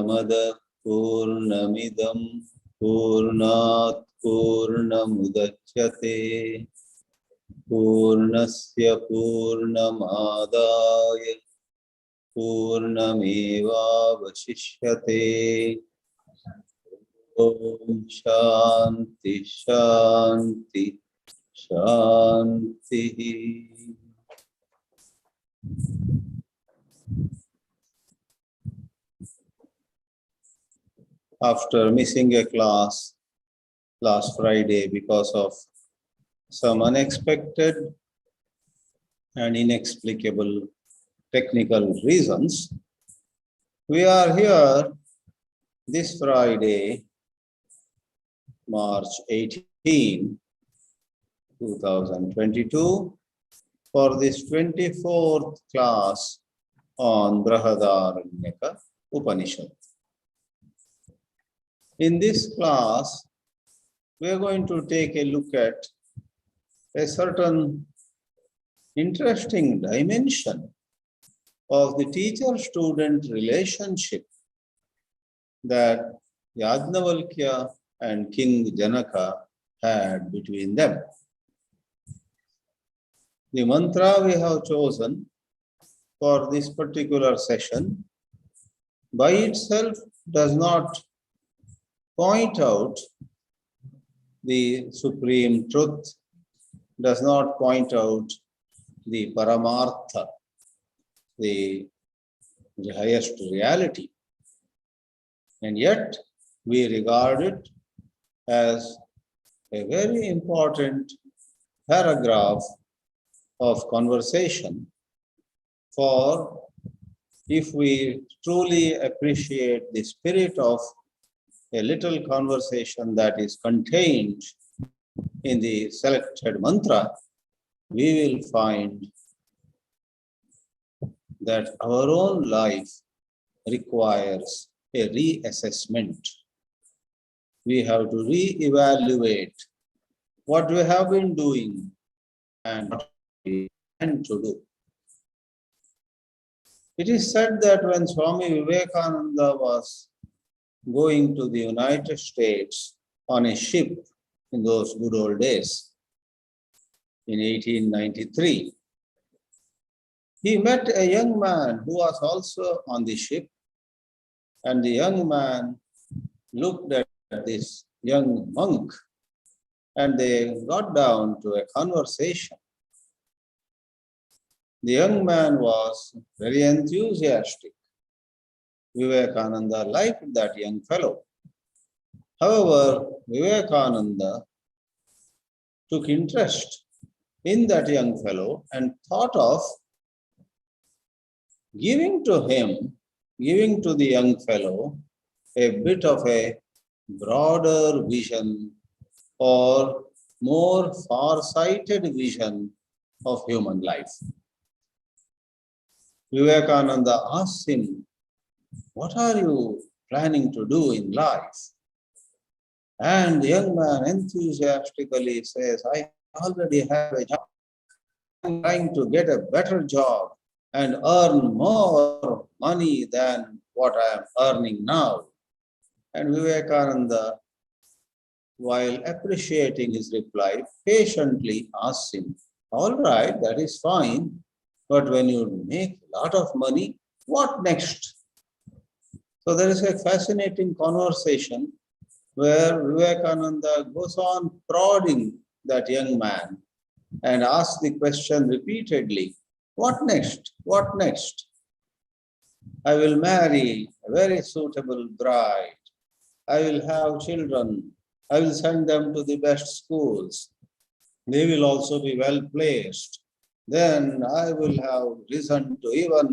Purnamada Purnamidam Purnat Purnamudachyate Purnasya Purnamadaya Purnamevavashishyate. Om Shanti Shanti Shanti. After missing a class last Friday because of some unexpected and inexplicable technical reasons, we are here this Friday, March 18, 2022, for this 24th class on Brihadāranyaka Upanishad. In this class, we are going to take a look at a certain interesting dimension of the teacher-student relationship that Yājnavalkya and King Janaka had between them. The mantra we have chosen for this particular session by itself does not point out the supreme truth, does not point out the paramartha, the highest reality. And yet, we regard it as a very important paragraph of conversation, for if we truly appreciate the spirit of a little conversation that is contained in the selected mantra, we will find that our own life requires a reassessment. We have to re-evaluate what we have been doing and what we intend to do. It is said that when Swami Vivekananda was going to the United States on a ship in those good old days, in 1893, he met a young man who was also on the ship, and the young man looked at this young monk, and they got down to a conversation. The young man was very enthusiastic. Vivekananda liked that young fellow. However, Vivekananda took interest in that young fellow and thought of giving to the young fellow, a bit of a broader vision or more far-sighted vision of human life. Vivekananda asked him, "What are you planning to do in life?" And the young man enthusiastically says, "I already have a job. I'm trying to get a better job and earn more money than what I am earning now." And Vivekananda, while appreciating his reply, patiently asked him, "All right, that is fine, but when you make a lot of money, what next?" So there is a fascinating conversation where Vivekananda goes on prodding that young man and asks the question repeatedly, "What next? What next?" "I will marry a very suitable bride. I will have children. I will send them to the best schools. They will also be well placed. Then I will have risen to even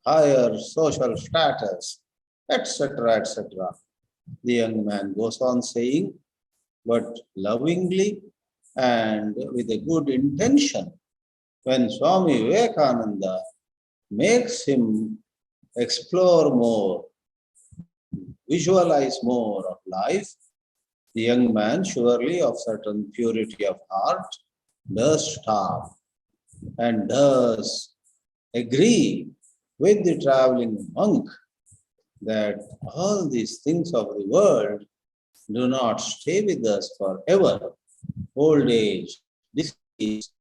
higher social status," etc., etc. The young man goes on saying, but lovingly and with a good intention. When Swami Vivekananda makes him explore more, visualize more of life, the young man, surely of certain purity of heart, does stop and does agree with the traveling monk that all these things of the world do not stay with us forever. Old age, disease,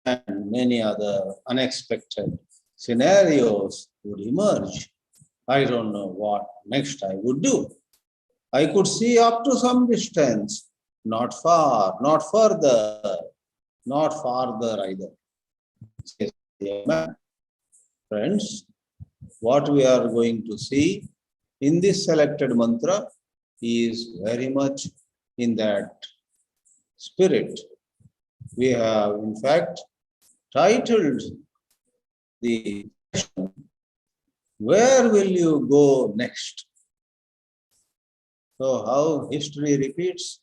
and many other unexpected scenarios would emerge. I don't know what next I would do. I could see up to some distance, not far, not further, not farther either. Says the man. Friends, what we are going to see in this selected mantra is very much in that spirit. We have, in fact, titled the session, "Where will you go next?" So how history repeats,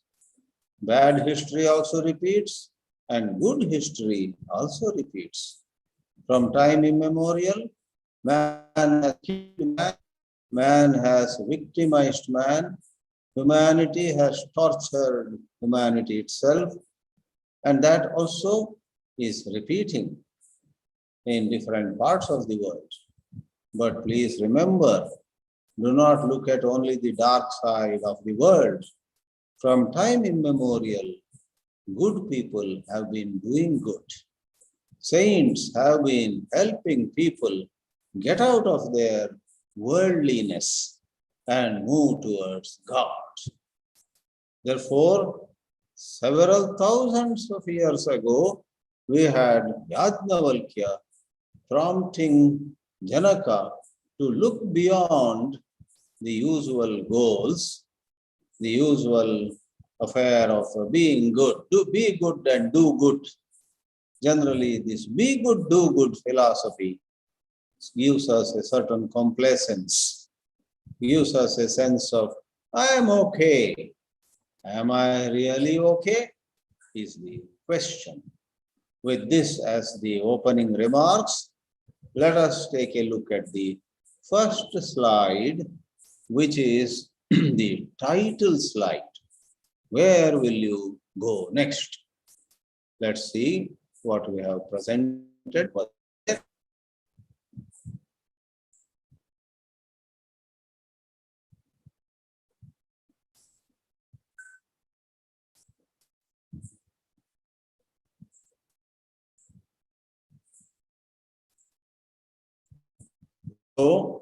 bad history also repeats, and good history also repeats. From time immemorial, man has killed man, man has victimized man, humanity has tortured humanity itself, and that also is repeating in different parts of the world. But please remember, do not look at only the dark side of the world. From time immemorial, good people have been doing good. Saints have been helping people get out of their worldliness and move towards God. Therefore, several thousands of years ago, we had Yājnavalkya prompting Janaka to look beyond the usual goals, the usual affair of being good. Be good and do good. Generally, this be good, do good philosophy gives us a certain complacence, gives us a sense of, I am okay. Am I really okay? Is the question. With this as the opening remarks, let us take a look at the first slide, which is the title slide. Where will you go next? Let's see what we have presented. So,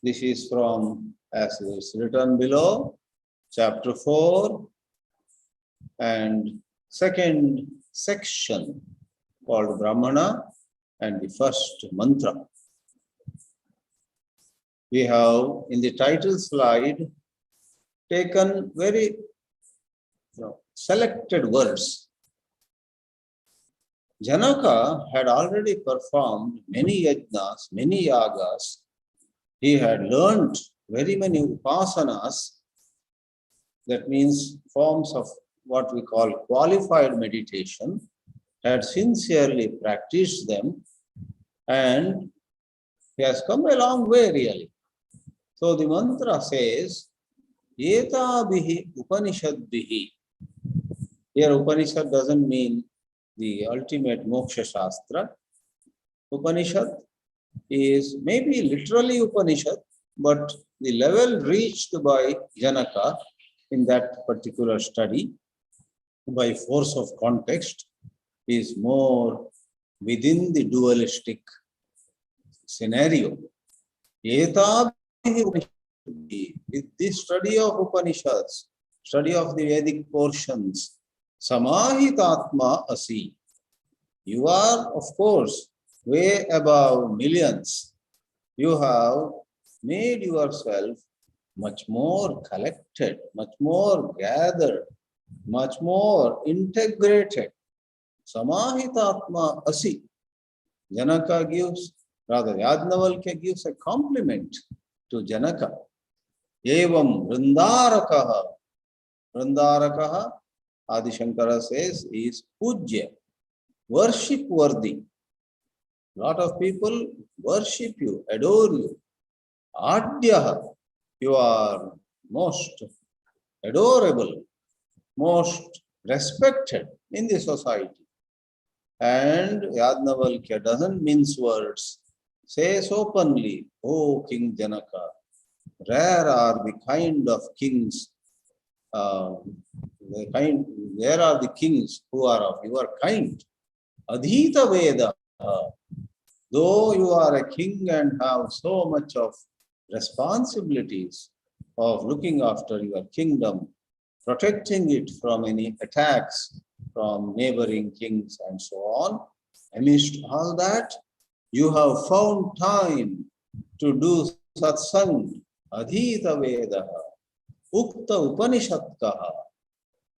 this is from, as is written below, chapter 4 and second section called Brahmana and the first mantra. We have in the title slide taken very selected words. Janaka had already performed many yajnas, many yagas. He had learned very many upasanas, that means forms of what we call qualified meditation, had sincerely practiced them, and he has come a long way really. So the mantra says, Etabihi Upanishadbihi. Here Upanishad doesn't mean the ultimate moksha shastra. Upanishad is maybe literally Upanishad, but the level reached by Janaka in that particular study by force of context is more within the dualistic scenario. With this study of Upanishads, study of the Vedic portions, Samahitatma asi. You are, of course, way above millions. You have made yourself much more collected, much more gathered, much more integrated. Samahitatma asi. Janaka gives, rather Yājnavalkya gives a compliment to Janaka. Evam Vrindarakaha. Vrindarakaha, Adi Shankara says, is pujya, worship worthy. Lot of people worship you, adore you. Adyaha, you are most adorable, most respected in the society. And Yājnavalkya doesn't mince words, says openly, O King Janaka, rare are the kind of kings, where are the kings who are of your kind? Adhita Veda. Though you are a king and have so much of responsibilities of looking after your kingdom, protecting it from any attacks from neighboring kings and so on, amidst all that, you have found time to do satsang, adhita Veda, ukta Upanishadkaha.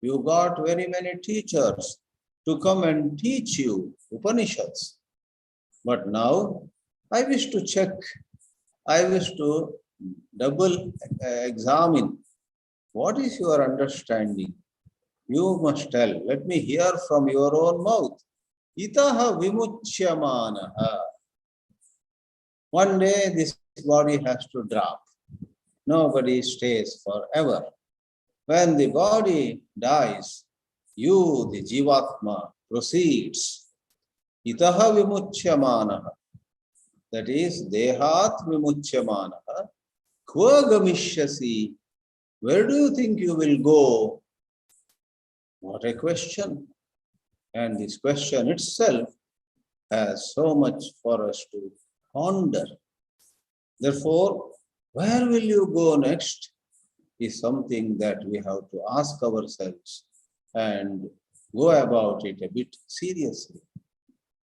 You got very many teachers to come and teach you Upanishads. But now, I wish to check, I wish to double examine what is your understanding. You must tell, let me hear from your own mouth. Itaha vimuchyamanaha. One day this body has to drop. Nobody stays forever. When the body dies, you, the Jivatma, proceeds. Itaha vimuchyamanaha. That is, dehat vimuchyamanaha. Kva gamishyasi. Where do you think you will go? What a question. And this question itself has so much for us to ponder. Therefore, where will you go next is something that we have to ask ourselves and go about it a bit seriously.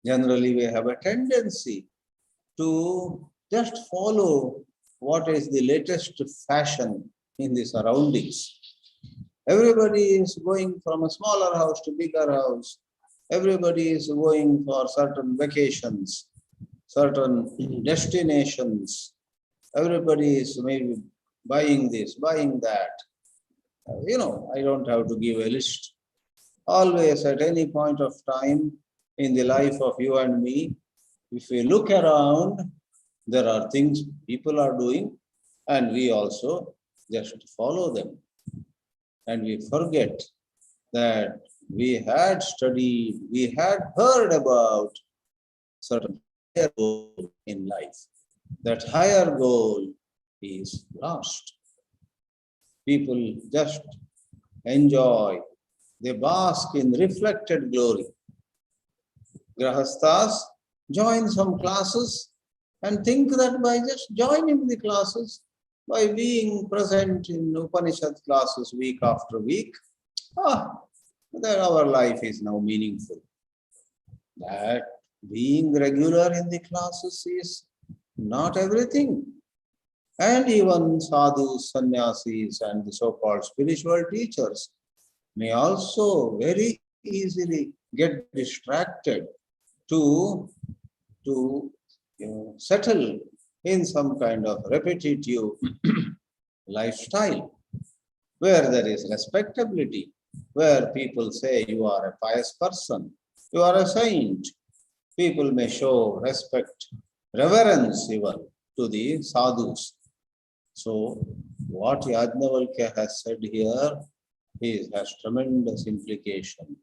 Generally, we have a tendency to just follow what is the latest fashion in the surroundings. Everybody is going from a smaller house to bigger house. Everybody is going for certain vacations, certain destinations. Everybody is maybe buying this, buying that. I don't have to give a list. Always at any point of time in the life of you and me, if we look around, there are things people are doing and we also just follow them. And we forget that we had studied, we had heard about certain higher goal in life. That higher goal is lost. People just enjoy, they bask in reflected glory. Grahasthas join some classes and think that by just joining the classes, by being present in Upanishad classes week after week, that our life is now meaningful. That being regular in the classes is not everything. And even sadhus, sannyasis, and the so-called spiritual teachers may also very easily get distracted to settle in some kind of repetitive lifestyle, where there is respectability, where people say you are a pious person, you are a saint. People may show respect, reverence even to the sadhus. So what Yājnavalkya has said here has tremendous implication.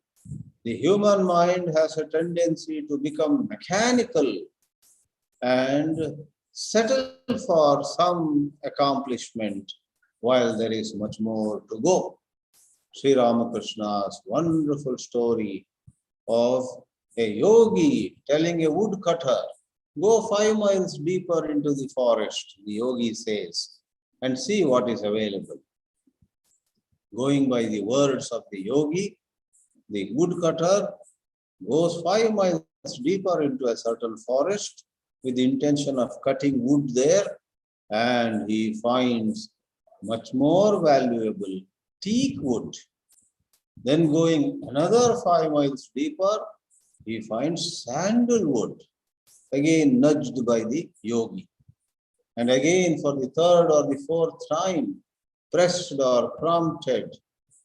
The human mind has a tendency to become mechanical and settle for some accomplishment while there is much more to go. Sri Ramakrishna's wonderful story of a yogi telling a woodcutter, go 5 miles deeper into the forest, the yogi says, and see what is available. Going by the words of the yogi, the woodcutter goes 5 miles deeper into a certain forest with the intention of cutting wood there, and he finds much more valuable teak wood. Then going another 5 miles deeper, he finds sandalwood, again nudged by the yogi. And again for the third or the fourth time, pressed or prompted,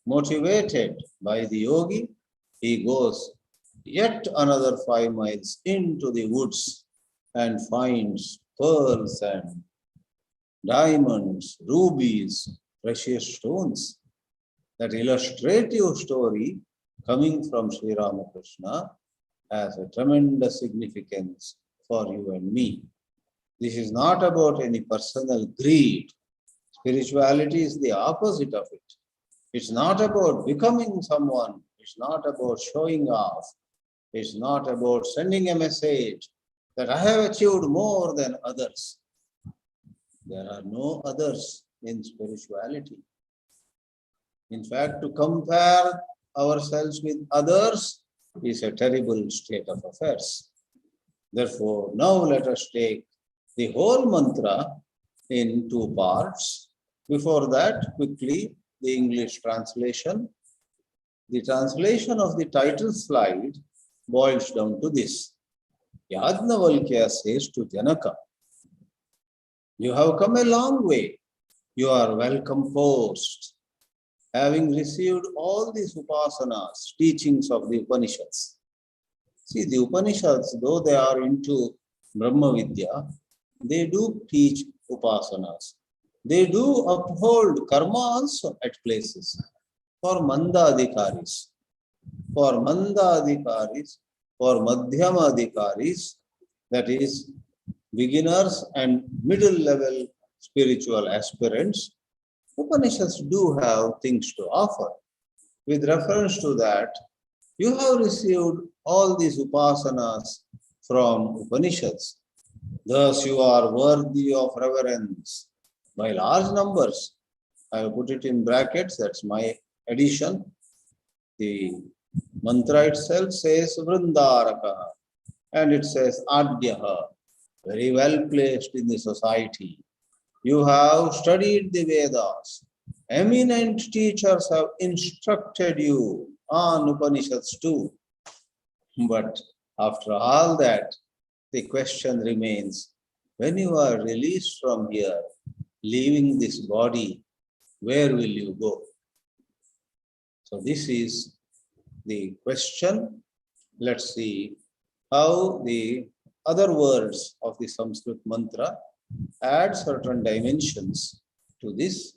motivated by the yogi, he goes yet another 5 miles into the woods and finds pearls and diamonds, rubies, precious stones. That illustrative story coming from Sri Ramakrishna has a tremendous significance for you and me. This is not about any personal greed. Spirituality is the opposite of it. It's not about becoming someone. It's not about showing off. It's not about sending a message that I have achieved more than others. There are no others in spirituality. In fact, to compare ourselves with others is a terrible state of affairs. Therefore, now let us take the whole mantra in two parts. Before that, quickly, the English translation. The translation of the title slide boils down to this. Yājnavalkya says to Janaka, you have come a long way. You are well composed, having received all these upāsanas, teachings of the Upanishads. See, the Upanishads, though they are into Brahma Vidya, they do teach upāsanas. They do uphold karma also at places for mandadhikaris. For mandadhikaris, for madhyamadhikaris, that is beginners and middle level spiritual aspirants, Upanishads do have things to offer. With reference to that, you have received all these upāsanas from Upanishads. Thus you are worthy of reverence by large numbers. I have put it in brackets, that's my addition. The mantra itself says Vrindāraka, and it says Adyaha, very well placed in the society. You have studied the Vedas. Eminent teachers have instructed you on Upanishads too. But after all that, the question remains, when you are released from here, leaving this body, where will you go? So this is the question. Let's see how the other words of the Sanskrit mantra add certain dimensions to this.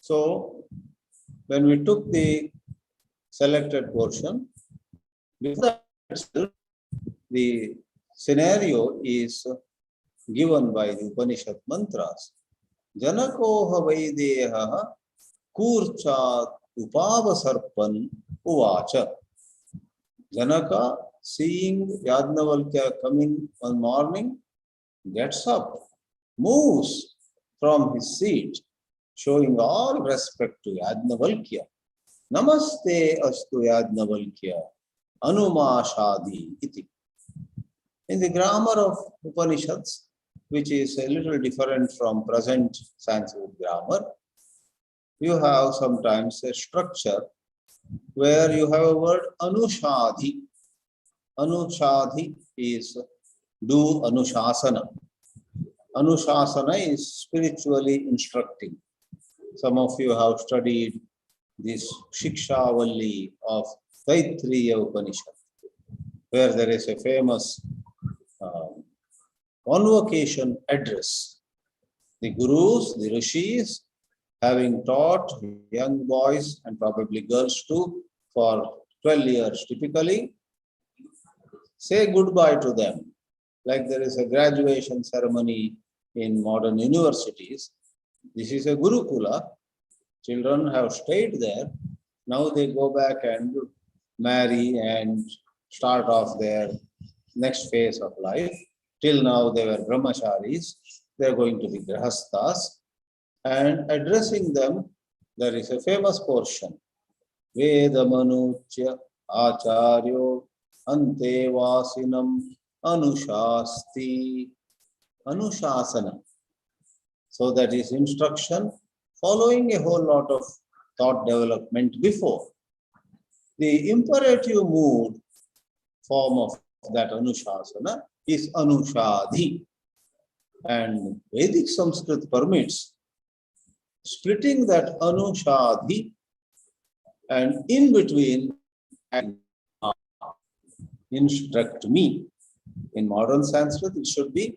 So when we took the selected portion, before that, the scenario is given by the Upanishad mantras. Janakoha Vaideha Kurchat Upavasarpan Uvacha. Janaka, seeing Yājnavalkya coming one morning, gets up, moves from his seat, showing all respect to Yājnavalkya. Namaste astu Yājnavalkya anumāshādi iti. In the grammar of Upanishads, which is a little different from present Sanskrit grammar, you have sometimes a structure where you have a word anushadhi. Anushadhi is do anushasana. Anushasana is spiritually instructing. Some of you have studied this Shikshavalli of Taittiriya Upanishad, where there is a famous convocation address. The gurus, the rishis, having taught young boys and probably girls too for 12 years typically, say goodbye to them. Like there is a graduation ceremony in modern universities. This is a Gurukula. Children have stayed there. Now they go back and marry and start off their next phase of life. Till now they were brahmacharis. They are going to be grihasthas. And addressing them, there is a famous portion. Vedamanuchya acharyo ante vasinam anushasti. Anushasana. So that is instruction following a whole lot of thought development before. The imperative mood form of that anushasana is anushadhi. And Vedic Sanskrit permits splitting that anushadhi and in between and instruct me. In modern Sanskrit, it should be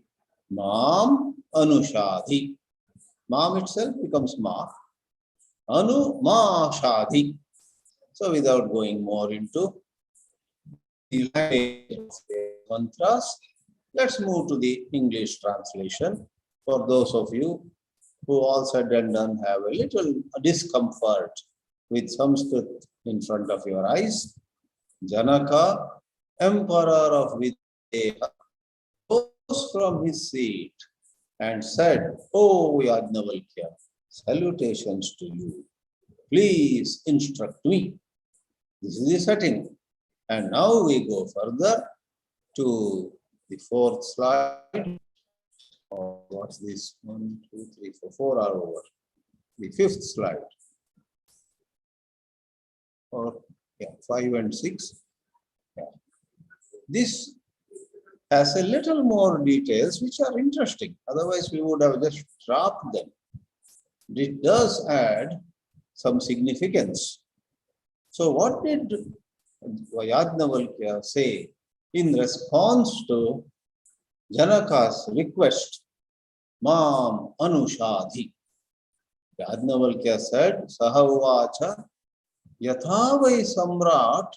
mam anushadhi. Mam itself becomes ma. Anu ma shadhi. So without going more into the mantras, Let's move to the English translation for those of you who all said and done have a little discomfort with Sanskrit in front of your eyes. Janaka, emperor of Vidya, rose from his seat and said, "O Yājnavalkya, salutations to you. Please instruct me." This is the setting. And now we go further to the fourth slide. Oh, what's this? 1, 2, 3, 4. 4 are over. The fifth slide. Or 5 and 6. Yeah. This has a little more details which are interesting. Otherwise, we would have just dropped them. It does add some significance. So what did Yājnavalkya say in response to Janaka's request? Mam anushadhi. Yājnavalkya said, Sahavacha yathavai samrat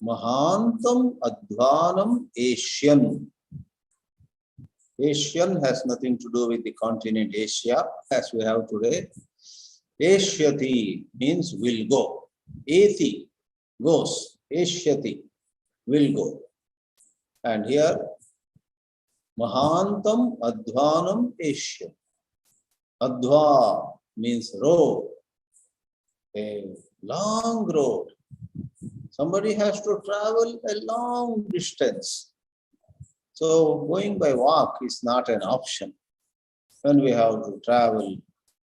mahantam advanam Asian. Asian has nothing to do with the continent Asia as we have today. Ashyati means will go. Eti goes. Ashyati will go. And here Mahantam Advanam Asian. Adva means road. A long road. Somebody has to travel a long distance. So going by walk is not an option. When we have to travel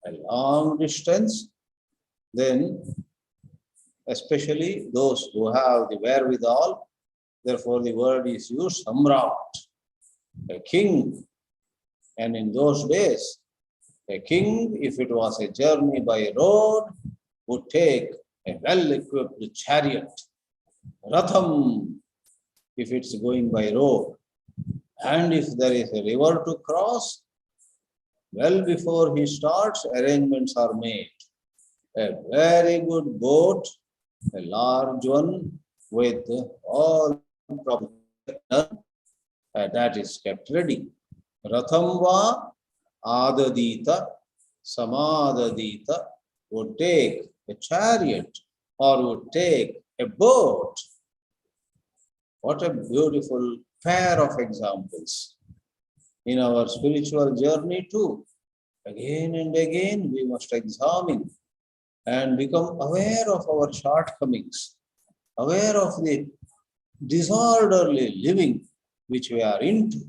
a long distance, then especially those who have the wherewithal, therefore the word is used, samrat, a king. And in those days, a king, if it was a journey by road, would take a well-equipped chariot, ratham, if it's going by road. And if there is a river to cross, well before he starts, arrangements are made. A very good boat, a large one with all proper that is kept ready. Ratham va adadita samadadita would take a chariot or would take a boat. What a beautiful pair of examples. In our spiritual journey too, again and again we must examine and become aware of our shortcomings, aware of the disorderly living which we are into.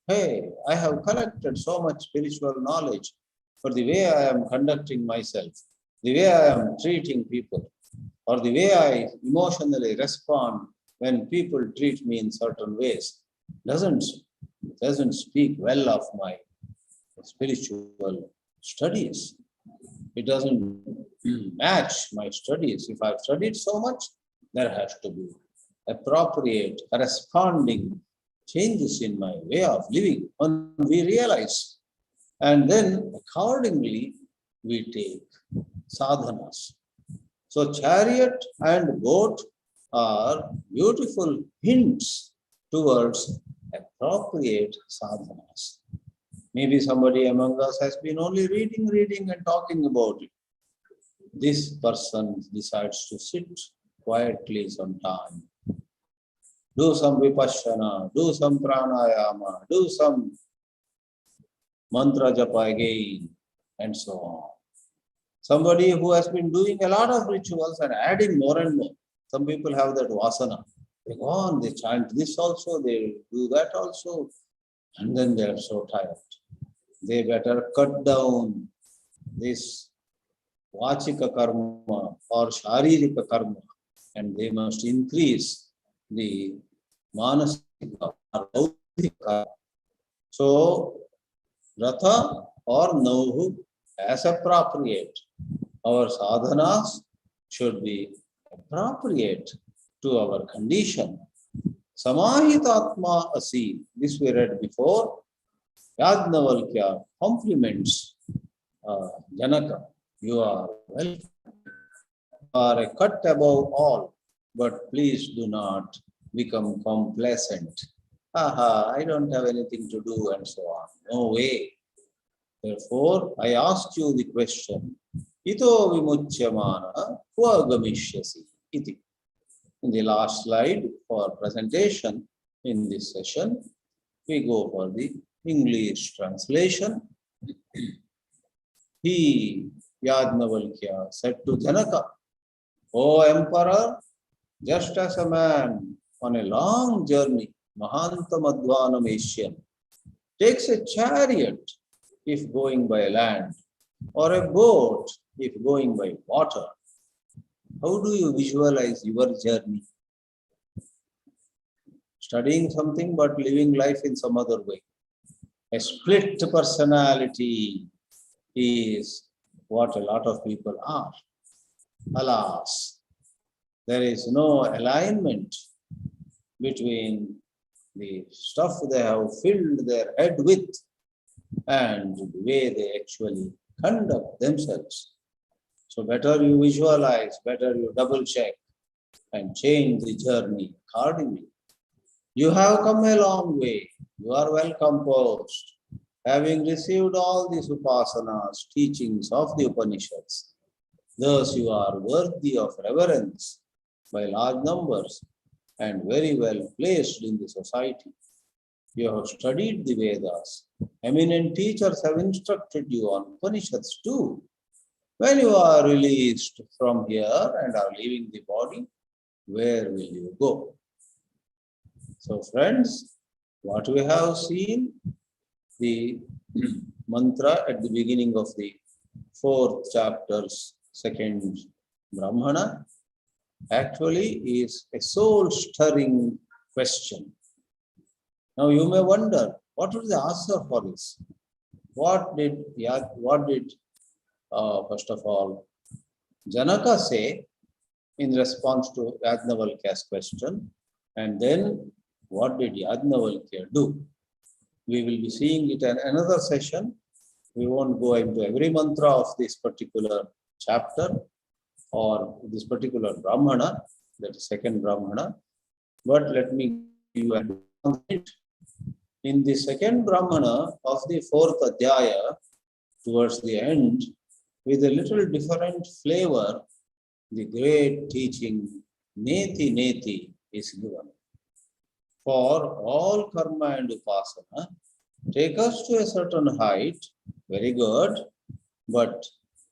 Hey, I have collected so much spiritual knowledge for the way I am conducting myself, the way I am treating people, or the way I emotionally respond when people treat me in certain ways. Doesn't speak well of my spiritual studies. It doesn't match my studies. If I've studied so much, there has to be appropriate, corresponding changes in my way of living. And we realize. And then accordingly, we take sadhanas. So chariot and boat are beautiful hints towards appropriate sadhanas. Maybe somebody among us has been only reading and talking about it. This person decides to sit quietly sometime. Do some vipassana, do some pranayama, do some mantra japa again, and so on. Somebody who has been doing a lot of rituals and adding more and more. Some people have that vasana. They go on, they chant this also, they do that also, and then they are so tired. They better cut down this vachika karma or sharirika karma, and they must increase the manasika or bauddhika. So, ratha or nauhu as appropriate. Our sadhanas should be appropriate to our condition. Samahitatma asi, this we read before. Yājnavalkya compliments Janaka. You are well, you are a cut above all, but please do not become complacent Aha, I don't have anything to do and so on. No way. Therefore, I ask you the question, Ito vimuchyamana kva gamishyasi iti. In the last slide for presentation in this session, we go for the English translation. He, Yājnavalkya, said to Janaka, O Emperor, just as a man on a long journey, Mahantamadvanam Asian, takes a chariot if going by land, or a boat if going by water, how do you visualize your journey? Studying something but living life in some other way. A split personality is what a lot of people are. Alas, there is no alignment between the stuff they have filled their head with and the way they actually conduct themselves. So better you visualize, better you double check and change the journey accordingly. You have come a long way. You are well composed. Having received all these upasanas, teachings of the Upanishads, thus you are worthy of reverence by large numbers and very well placed in the society. You have studied the Vedas. Eminent teachers have instructed you on Upanishads too. When you are released from here and are leaving the body, where will you go? So friends, what we have seen, the mantra at the beginning of the 4th chapter's 2nd Brahmana, actually is a soul-stirring question. Now you may wonder, what was the answer for this? What did first of all, Janaka say in response to Yājnavalkya's question, and then what did Yājnavalkya do? We will be seeing it in another session. We won't go into every mantra of this particular chapter or this particular Brahmana, that is 2nd Brahmana, but let me give you a in the 2nd Brahmana of the 4th Adhyaya, towards the end, with a little different flavor, the great teaching Neti Neti is given. For all karma and upasana take us to a certain height, very good, but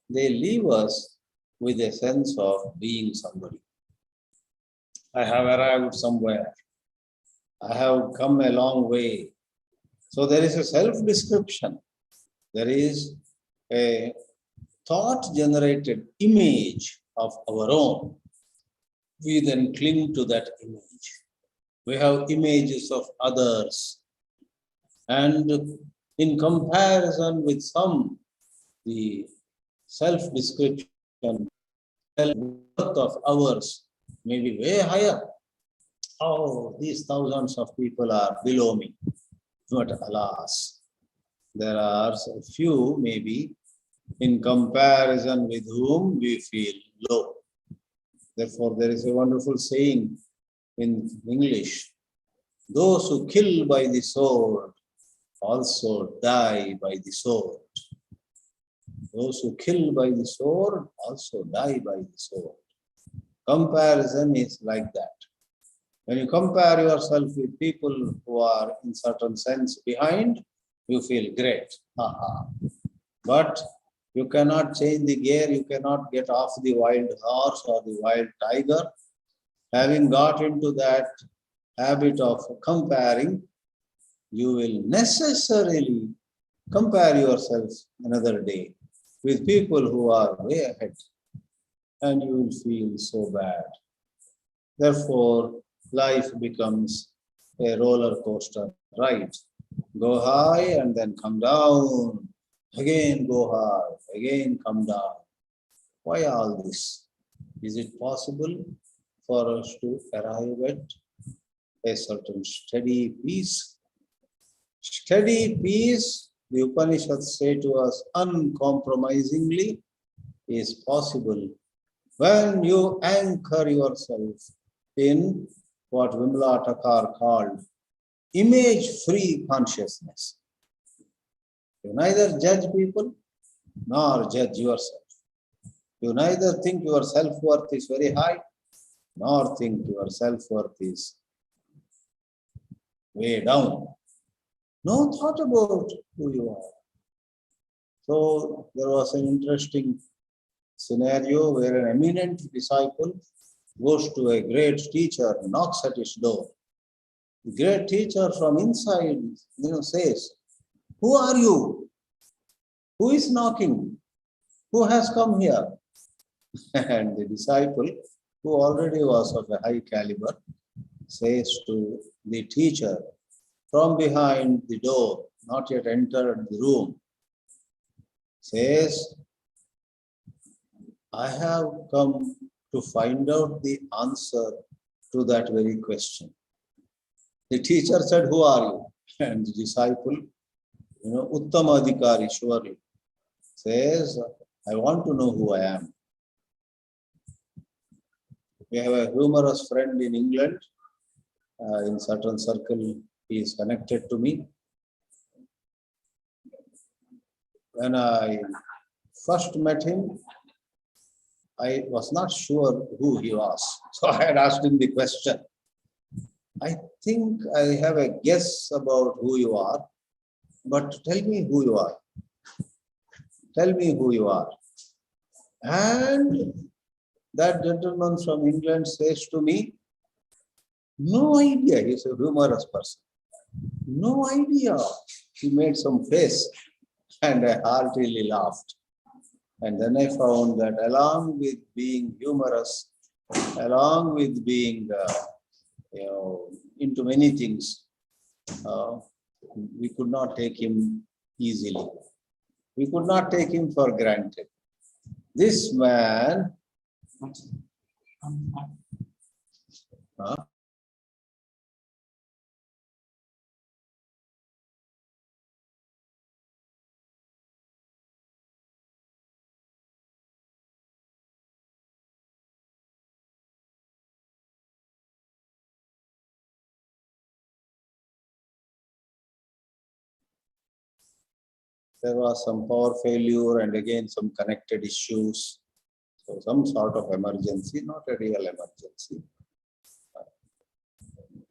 they leave us with a sense of being somebody. I have arrived somewhere. I have come a long way. So there is a self-description. There is a thought-generated image of our own. We then cling to that image. We have images of others. And in comparison with some, the self-description, self-worth of ours may be way higher. Oh, these thousands of people are below me. But alas, there are a few maybe in comparison with whom we feel low. Therefore, there is a wonderful saying in English, those who kill by the sword also die by the sword. Those who kill by the sword also die by the sword. Comparison is like that. When you compare yourself with people who are in certain sense behind, you feel great. But you cannot change the gear, you cannot get off the wild horse or the wild tiger. Having got into that habit of comparing, you will necessarily compare yourself another day with people who are way ahead, and you will feel so bad. Therefore, life becomes a roller coaster ride. Go high and then come down. Again go high, again come down. Why all this? Is it possible for us to arrive at a certain steady peace? Steady peace, the Upanishads say to us uncompromisingly, is possible when you anchor yourself in what Vimla Thakar called image-free consciousness. You neither judge people nor judge yourself. You neither think your self-worth is very high nor think your self-worth is way down. No thought about who you are. So there was an interesting scenario where an eminent disciple goes to a great teacher, knocks at his door. The great teacher from inside, says, "Who are you? Who is knocking? Who has come here?" And the disciple, who already was of a high caliber, says to the teacher from behind the door, not yet entered the room, says, "I have come to find out the answer to that very question." The teacher said, "Who are you?" And the disciple, Uttamadhikari surely, says, "I want to know who I am." We have a humorous friend in England. In certain circle, he is connected to me. When I first met him, I was not sure who he was. So I had asked him the question, "I think I have a guess about who you are, but tell me who you are. Tell me who you are." And that gentleman from England says to me, "No idea." He's a humorous person. "No idea." He made some face and I heartily laughed. And then I found that along with being humorous, along with being into many things, we could not take him easily. We could not take him for granted. This man, there was some power failure and again some connected issues. So some sort of emergency, not a real emergency.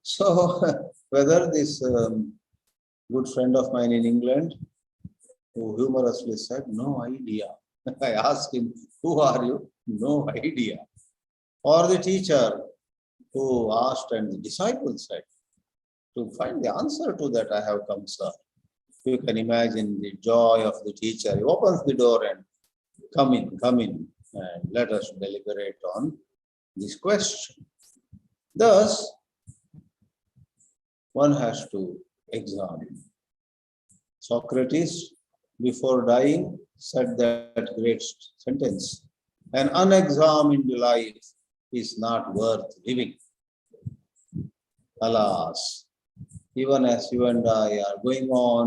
So whether this good friend of mine in England, who humorously said, "No idea." I asked him, "Who are you?" "No idea." Or the teacher who asked and the disciple said, "To find the answer to that, I have come, sir." You can imagine the joy of the teacher. He opens the door and come in, and let us deliberate on this question. Thus, one has to examine. Socrates, before dying, said that great sentence, "An unexamined life is not worth living." Alas, even as you and I are going on,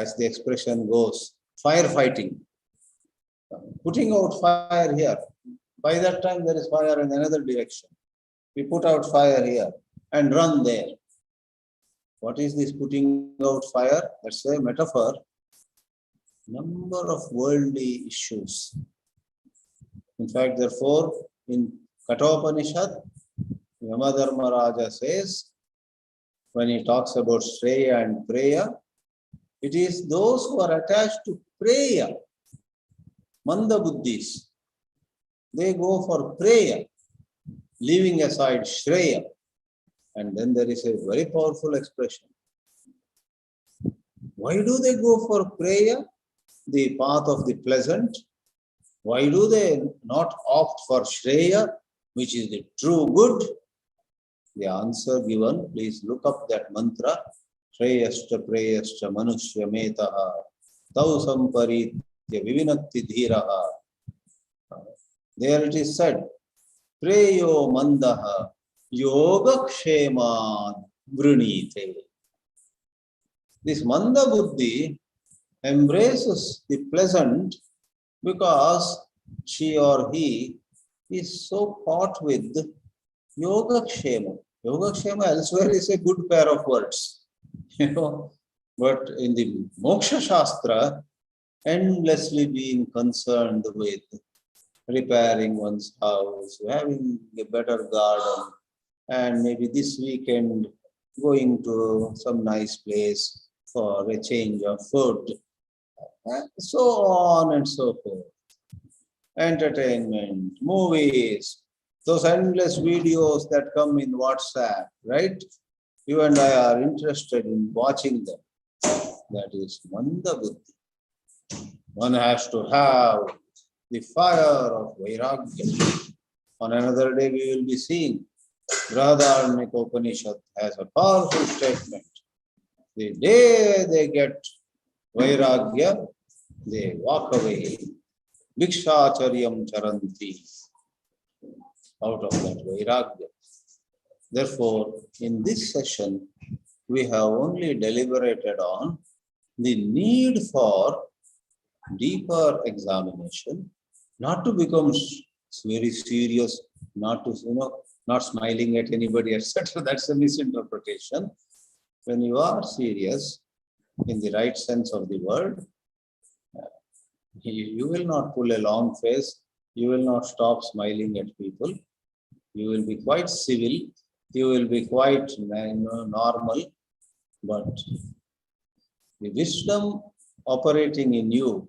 as the expression goes, firefighting, putting out fire here. By that time, there is fire in another direction. We put out fire here and run there. What is this putting out fire? That's a metaphor. Number of worldly issues. In fact, therefore, in Upanishad, Yamadharma Raja says, when he talks about Shreya and Preya, it is those who are attached to Preya, Manda Buddhis. They go for Preya, leaving aside Shreya. And then there is a very powerful expression. Why do they go for Preya, the path of the pleasant? Why do they not opt for Shreya, which is the true good? The answer given, please look up that mantra, Shreyascha Preyascha Manushya Metaha Tau Samparitya Vivinakti Dhiraha. There it is said, Preyo Mandaha Yoga Kshemad Vrinite. This Manda Buddhi embraces the pleasant because she or he is so caught with Yoga Kshema. Yoga Kshema elsewhere is a good pair of words. But in the Moksha Shastra, endlessly being concerned with repairing one's house, having a better garden, and maybe this weekend going to some nice place for a change of food, and so on and so forth. Entertainment, movies, those endless videos that come in WhatsApp, right? You and I are interested in watching them. That is Manda Buddhi. One has to have the fire of Vairagya. On another day we will be seeing Brihadāranyaka Upanishad has a powerful statement. The day they get Vairagya, they walk away. Bhikshacharyam charanti. Out of that Vairagya. Therefore, in this session, we have only deliberated on the need for deeper examination, not to become very serious, not to, not smiling at anybody, etc. That's a misinterpretation. When you are serious, in the right sense of the word, you will not pull a long face, you will not stop smiling at people, you will be quite civil, you will be quite normal, but the wisdom operating in you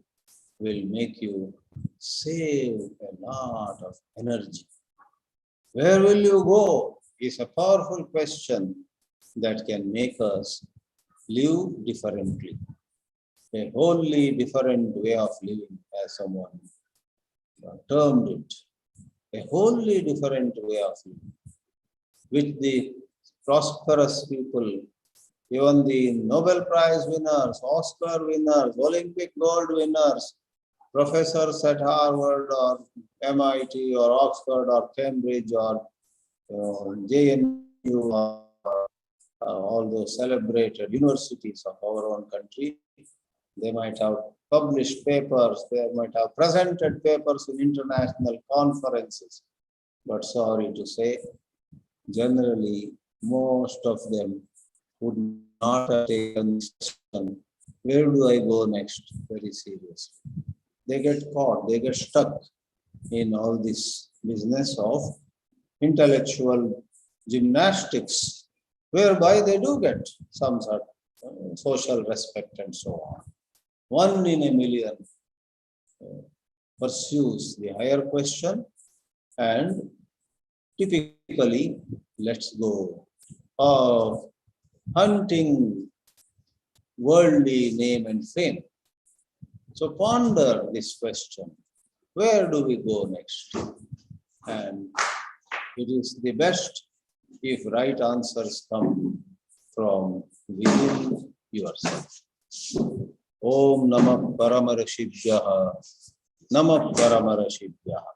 will make you save a lot of energy. Where will you go is a powerful question that can make us live differently. A wholly different way of living, as someone termed it. A wholly different way of living, which the prosperous people, even the Nobel Prize winners, Oscar winners, Olympic gold winners, professors at Harvard or MIT or Oxford or Cambridge or JNU or all those celebrated universities of our own country, they might have published papers, they might have presented papers in international conferences. But sorry to say, generally, most of them would not have taken this question, where do I go next, very seriously. They get caught, they get stuck in all this business of intellectual gymnastics, whereby they do get some sort of social respect and so on. One in a million pursues the higher question, and typically lets go of hunting worldly name and fame. So ponder this question, where do we go next? And it is the best if right answers come from within yourself. Om Namah Paramarashibhyaha. Namah Paramarashibhyaha.